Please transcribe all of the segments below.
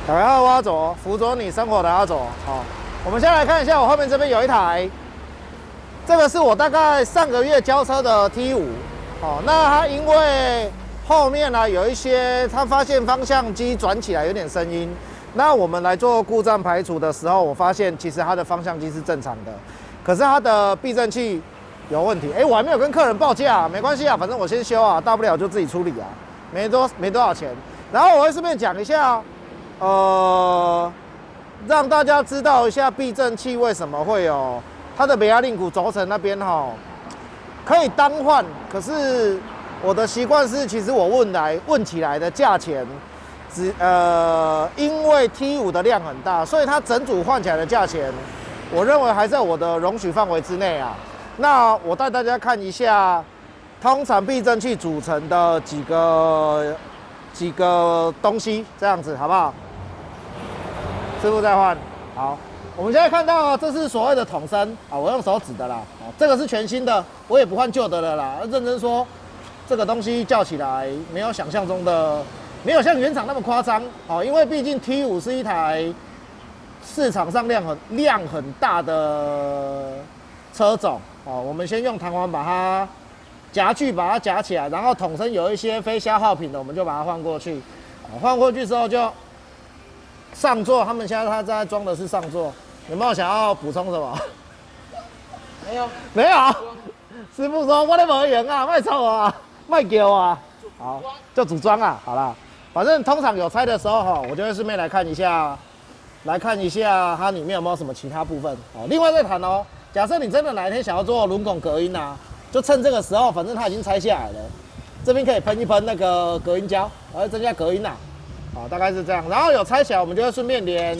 打开后阿左，辅佐你生活的阿左。好，我们先来看一下，我后面这边有一台，这个是我大概上个月交车的 T5。好，那它因为后面呢有一些，它发现方向机转起来有点声音。那我们来做故障排除的时候，我发现其实它的方向机是正常的，可是它的避震器有问题。我还没有跟客人报价，没关系啊，反正我先修啊，大不了就自己处理啊，没多少钱。然后我会顺便讲一下。让大家知道一下避震器为什么会有它的北亚令鼓轴承那边可以单换，可是我的习惯是，其实我问起来的价钱，因为 T5 的量很大，所以它整组换起来的价钱，我认为还在我的容许范围之内啊。那我带大家看一下，通常避震器组成的几个东西，这样子好不好？师傅再换。好，我们现在看到这是所谓的筒身啊，我用手指的啦。这个是全新的，我也不换旧的了啦。认真说，这个东西叫起来没有想象中的，没有像原厂那么夸张哦。因为毕竟 T5 是一台市场上量很大的车种哦。我们先用弹簧把它夹具把它夹起来，然后筒身有一些非消耗品的，我们就把它换过去。换过去之后就上座，他们现在在装的是上座，有没有想要补充什么？没有，没有。师傅说我咧无用啊，卖臭啊，卖叫啊。好，就组装啊，好啦。反正通常有拆的时候我就会顺便来看一下它里面有没有什么其他部分哦。另外再谈哦，假设你真的哪一天想要做轮拱隔音啊，就趁这个时候，反正它已经拆下来了，这边可以喷一喷那个隔音胶，来增加隔音啊。好，大概是这样。然后有拆起来，我们就会顺便连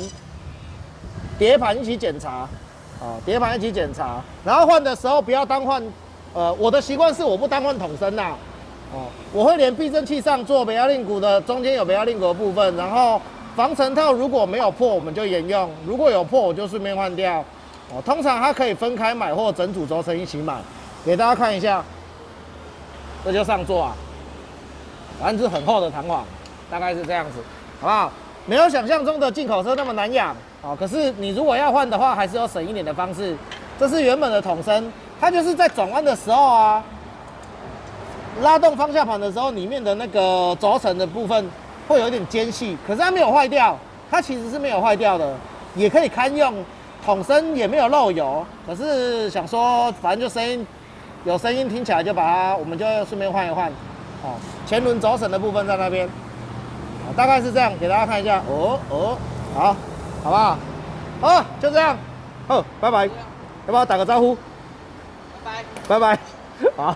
碟盘一起检查。碟盘一起检查。然后换的时候不要单换，我的习惯是我不单换筒身呐。我会连避震器上做北亚令鼓的中间有北亚令鼓的部分，然后防尘套如果没有破，我们就沿用；如果有破，我就顺便换掉。通常它可以分开买或整组轴承一起买，给大家看一下。这就上座啊，反正是很厚的弹簧。大概是这样子，好不好？没有想象中的进口车那么难养可是你如果要换的话，还是有省一点的方式。这是原本的筒身，它就是在转弯的时候啊，拉动方向盘的时候，里面的那个轴承的部分会有一点间隙，可是它没有坏掉，它其实是没有坏掉的，也可以堪用，筒身也没有漏油。可是想说，反正就有声音听起来就我们就顺便换一换。前轮轴承的部分在那边。大概是这样，给大家看一下。好，好不好？好，就这样。拜拜。要不要打个招呼？拜拜。拜拜。好。